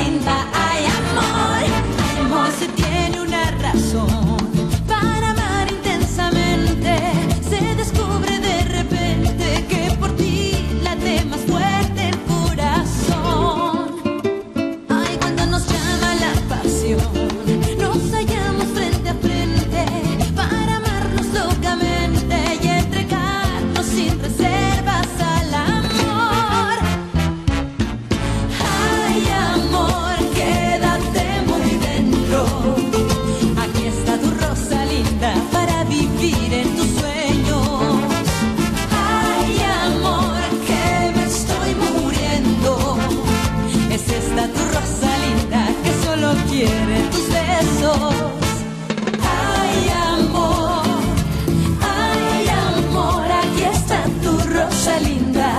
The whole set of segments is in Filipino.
linda, ay amor. Amor se tiene una razón para amar intensamente. Se descubre de repente que por ti late más fuerte el corazón. Ay, cuando nos llama la pasión, nos hallamos frente a frente para amarnos locamente y entregarnos sin reservas al amor. Ay, amor, quédate muy dentro. Aquí está tu rosa linda para vivir en tus sueños. Ay, amor, que me estoy muriendo. Es esta tu rosa linda que solo quiere tus besos. Ay, amor, aquí está tu rosa linda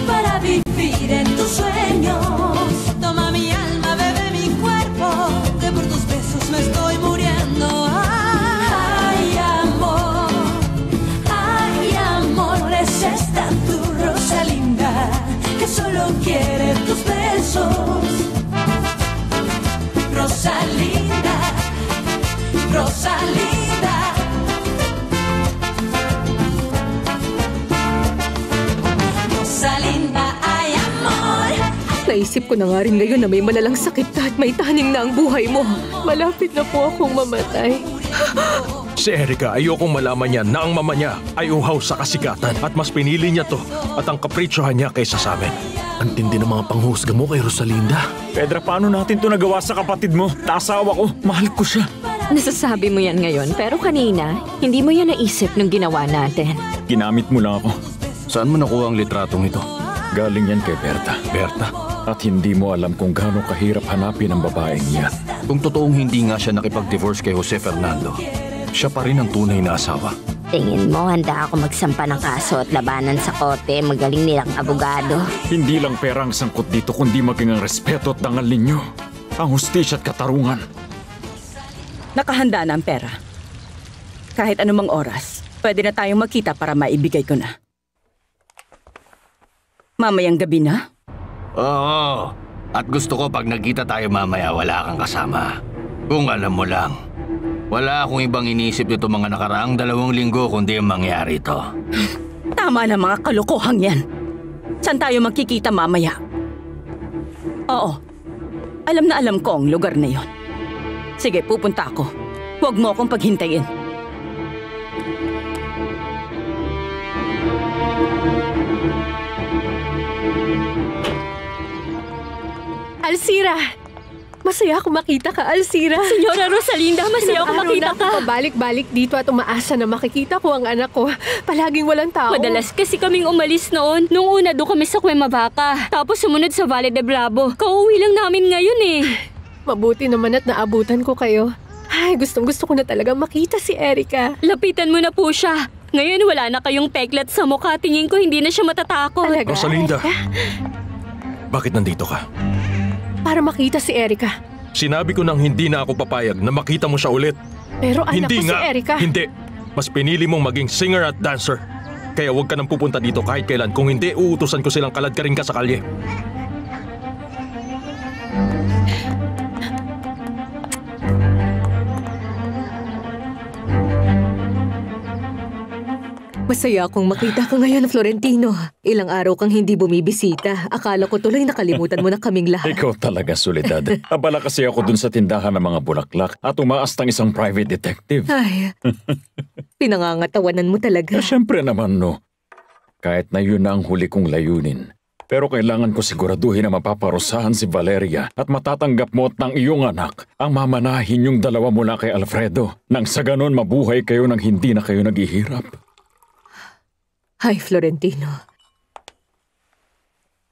para vivir en tus sueños. Toma mi alma, bebe mi cuerpo, que por tus besos me estoy muriendo. Ay, amor, es esta tu rosa linda que solo quiere tus besos. Rosalinda, Rosalinda. Rosalinda, ay amor. Naisip ko na nga rin ngayon na may malalang sakit at may taning na ang buhay mo. Malapit na po akong mamatay. Si Erica, ayokong malaman niya na ang mama niya ay uhaw sa kasikatan at mas pinili niya to at ang kapritsyohan niya kaysa sa amin. Ang tindi ng mga panghusga mo kay Rosalinda. Pedra, paano natin to nagawa sa kapatid mo? Asawa ko, mahal ko siya. Nasasabi mo yan ngayon, pero kanina, hindi mo yan naisip nung ginawa natin. Ginamit mo lang ako. Saan mo nakuha ang litratong ito? Galing yan kay Berta. Berta? At hindi mo alam kung gaano kahirap hanapin ang babaeng yan. Kung totoong hindi nga siya nakipag-divorce kay Jose Fernando, siya pa rin ang tunay na asawa. Tingin mo, handa ako magsampa ng kaso at labanan sa kote, magaling nilang abogado. Hindi lang pera ang sangkot dito, kundi maging ang respeto at dangal ninyo. Ang hustisya at katarungan. Nakahanda na ang pera. Kahit anumang oras, pwede na tayong magkita para maibigay ko na. Mamayang gabi na? Oo. At gusto ko pag nagkita tayo mamaya, wala kang kasama. Kung alam mo lang, wala akong ibang iniisip nito mga nakaraang 2 linggo kundi ang mangyari ito. Tama na mga kalokohang yan. Saan tayo magkikita mamaya? Oo. Alam na alam ko ang lugar na yon. Sige, pupunta ako. Huwag mo akong paghintayin. Alcira! Masaya ako makita ka, Alcira. Senyora Rosalinda, masaya ako makita ka. Pabalik-balik dito at umaasa na makikita ko ang anak ko. Palaging walang tao. Madalas kasi kaming umalis noon. Nung una doon kami sa Cuernavaca. Tapos sumunod sa Valle de Bravo. Kauwi lang namin ngayon eh. Mabuti naman at naabutan ko kayo. Ay, gustong-gusto ko na talaga makita si Erica. Lapitan mo na po siya. Ngayon wala na kayong peklat sa mukha. Tingin ko hindi na siya matatakot. Talaga, Rosalinda, Erica? bakit nandito ka? Para makita si Erica. Sinabi ko nang hindi na ako papayag na makita mo siya ulit. Pero anak Hindi ko nga, si Erica. Hindi. Mas pinili mong maging singer at dancer. Kaya huwag ka nang pupunta dito kahit kailan. Kung hindi, uutusan ko silang kalad ka rin ka sa kalye. Masaya akong makita ka ngayon, Florentino. Ilang araw kang hindi bumibisita. Akala ko tuloy nakalimutan mo na kaming lahat. Ikaw talaga, Soledad. Abala kasi ako dun sa tindahan ng mga bulaklak at umaastang isang private detective. Ay, pinangangatawanan mo talaga. Siyempre naman, no. Kahit na yun na ang huli kong layunin. Pero kailangan ko siguraduhin na mapaparusahan si Valeria at matatanggap mo at ng iyong anak ang mamanahin yung 2 mula kay Alfredo. Nang sa ganon mabuhay kayo nang hindi na kayo naghihirap. Ay, Florentino.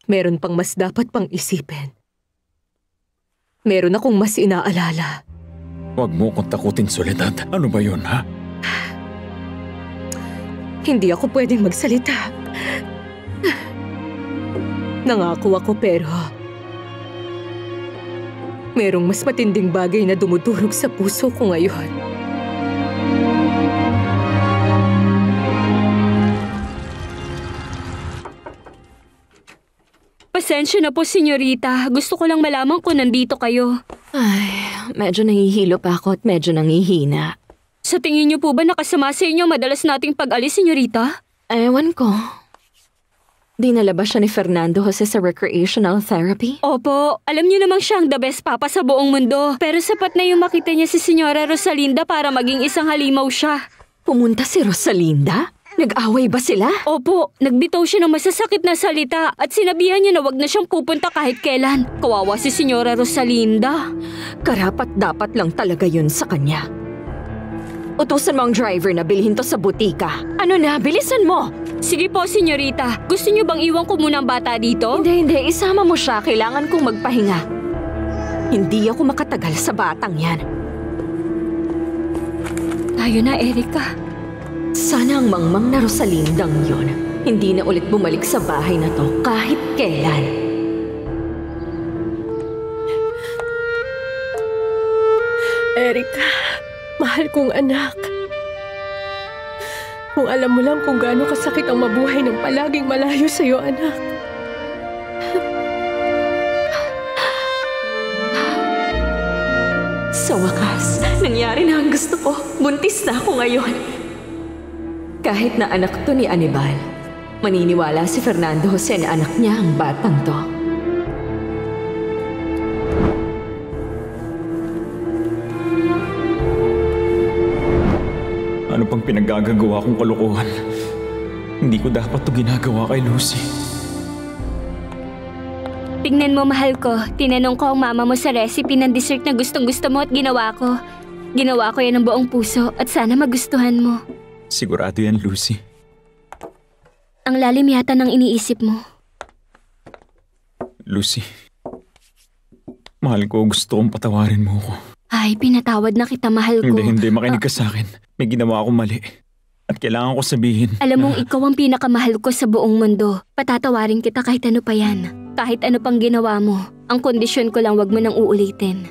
Meron pang mas dapat pang isipin. Meron akong mas inaalala. Huwag mo kong takutin, Soledad. Ano ba yun, ha? Hindi ako pwedeng magsalita. Nangako ako pero merong mas matinding bagay na dumudurog sa puso ko ngayon. Pasensya na po, senyorita. Gusto ko lang malaman kung nandito kayo. Ay, medyo nahihilo pa ako at medyo nangihina. Sa tingin niyo po ba nakasama sa inyo madalas nating pag-alis, senyorita? Ewan ko. Dinala ba siya ni Fernando Jose sa recreational therapy? Opo, alam niyo namang siya ang the best papa sa buong mundo. Pero sapat na yung makita niya si Senyora Rosalinda para maging isang halimaw siya. Pumunta si Rosalinda? Nag-away ba sila? Opo, nagbitaw siya ng masasakit na salita at sinabihan niya na wag na siyang pupunta kahit kailan. Kawawa si Senyora Rosalinda. Karapat-dapat lang talaga yun sa kanya. Utusan mo ang driver na bilhin to sa butika. Ano na, bilisan mo! Sige po, senyorita. Gusto niyo bang iwan ko muna ang bata dito? Hindi. Isama mo siya. Kailangan kong magpahinga. Hindi ako makatagal sa batang yan. Tayo na, Erica. Sana ang mangmang na Rosalindang yun hindi na ulit bumalik sa bahay na to kahit kailan. Erica, mahal kong anak. Kung alam mo lang kung gaano kasakit ang mabuhay ng palaging malayo sa'yo, anak. Sa wakas, nangyari na ang gusto ko. Buntis na ako ngayon. Kahit na anak to ni Anibal, maniniwala si Fernando Jose na anak niya ang batang to. Ano pang pinagagagawa kong kalokohan? Hindi ko dapat to ginagawa kay Lucy. Tingnan mo, mahal ko. Tinanong ko ang mama mo sa recipe ng dessert na gustong-gusto mo at ginawa ko. Ginawa ko yan ng buong puso at sana magustuhan mo. Sigurado yan, Lucy. Ang lalim yata ng iniisip mo. Lucy, mahal ko, gusto kong patawarin mo ko. Ay, pinatawad na kita, mahal ko. Hindi, makinig ka sa akin. May ginawa akong mali. At kailangan ko sabihin. Alam mong ikaw ang pinakamahal ko sa buong mundo. Patatawarin kita kahit ano pa yan. Kahit ano pang ginawa mo. Ang kondisyon ko lang wag mo nang uulitin.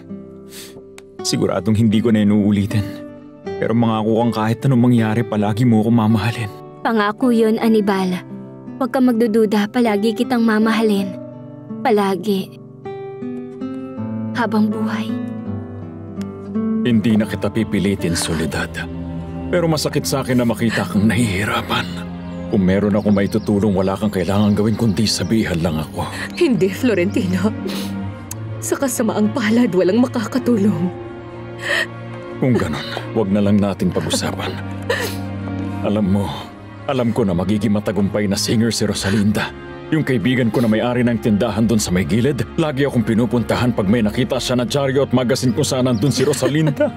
Siguradong hindi ko na inuulitin. Pero mangako kang kahit anong mangyari, palagi mo ko mamahalin. Pangako yun, Anibal. Huwag kang magdududa, palagi kitang mamahalin. Palagi. Habang buhay. Hindi na kita pipilitin, Soledad. Pero masakit sa akin na makita kang nahihirapan. Kung meron ako maitutulong, wala kang kailangan gawin kundi sabihan lang ako. Hindi, Florentino. Sa kasamaang palad, walang makakatulong. Kung ganon, wag na lang natin pag-usapan. Alam ko na magiging matagumpay na singer si Rosalinda. Yung kaibigan ko na may-ari ng tindahan doon sa may gilid, lagi akong pinupuntahan pag may nakita siya na dyaryo at magazine kung saan nandun si Rosalinda.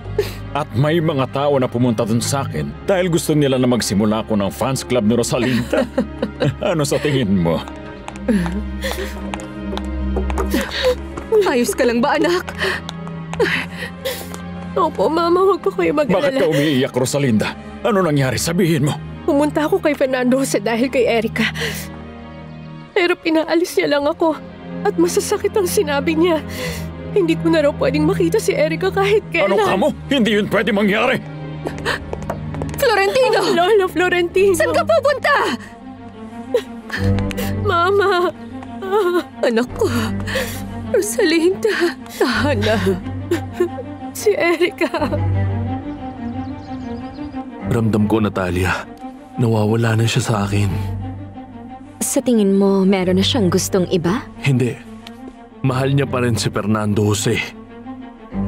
At may mga tao na pumunta doon sa akin dahil gusto nila na magsimula ako ng fans club ni Rosalinda. Ano sa tingin mo? Ayos ka lang ba, anak? Opo, Mama, huwag po kayo mag-alala. Bakit ka umiiyak, Rosalinda? Ano nangyari? Sabihin mo. Pumunta ako kay Fernando Jose dahil kay Erica. Pero pinaalis niya lang ako. At masasakit ang sinabi niya. Hindi ko na raw pwedeng makita si Erica kahit kailan. Ano ka mo? Hindi yun pwede mangyari. Florentino! Oh, Lola Florentino! Saan ka pupunta? Mama! Anak ko, Rosalinda, tahan na. Si Erica. Ramdam ko, Natalia. Nawawala na siya sa akin. Sa tingin mo, meron na siyang gustong iba? Hindi. Mahal niya pa rin si Fernando Jose.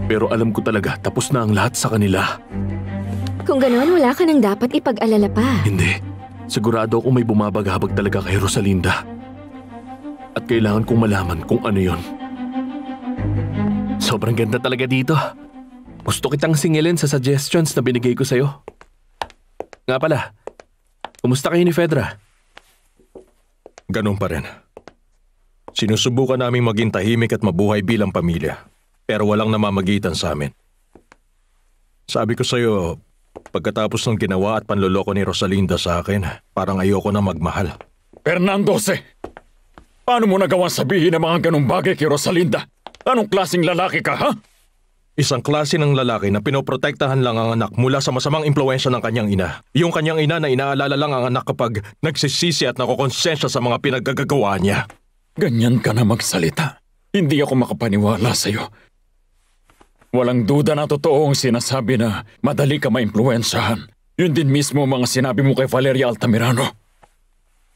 Pero alam ko talaga, tapos na ang lahat sa kanila. Kung ganoon, wala ka nang dapat ipag-alala pa. Hindi. Sigurado akong may bumabagabag talaga kay Rosalinda. At kailangan kong malaman kung ano yon. Sobrang ganda talaga dito. Gusto kitang singilin sa suggestions na binigay ko sa'yo. Nga pala, kumusta kayo ni Fedra? Ganun pa rin. Sinusubukan naming maging tahimik at mabuhay bilang pamilya. Pero walang namamagitan sa amin. Sabi ko sa'yo, pagkatapos ng ginawa at panloloko ni Rosalinda sa akin, parang ayoko na magmahal. Fernando Jose! Paano mo nagawang sabihin ang mga ganung bagay kay Rosalinda? Anong klaseng lalaki ka, ha? Isang klase ng lalaki na pinoprotektahan lang ang anak mula sa masamang impluwensya ng kanyang ina. Yung kanyang ina na inaalala lang ang anak kapag nagsisisi at nakokonsensya sa mga pinaggagawa niya. Ganyan ka na magsalita. Hindi ako makapaniwala sa'yo. Walang duda na totoo ang sinasabi na madali ka maimpluwensyahan. Yun din mismo ang mga sinabi mo kay Valeria Altamirano.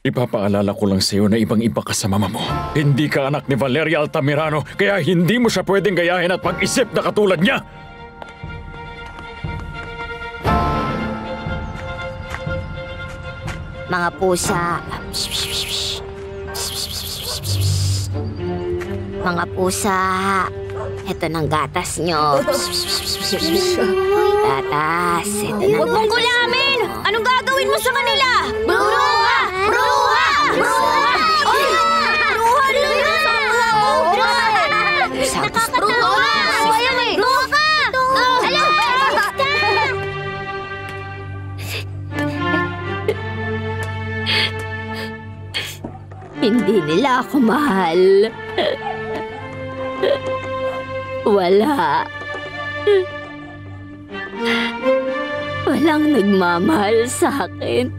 Ipapaalala ko lang sa'yo na ibang-iba ka sa mama mo. Hindi ka anak ni Valeria Altamirano, kaya hindi mo siya pwedeng gayahin at pag-isip na katulad niya. Mga pusa. Mga pusa. Ito ng gatas nyo. Gatas. Ito ng Huwag mong gulamin! Anong gagawin mo sa kanila? Bruha! Bruha! Bruha! Oy! Bruha rin! Nakakatawa! Sayang eh! Bruha ka! Alam! Hindi nila ako mahal. Wala. Walang nagmamahal sa akin.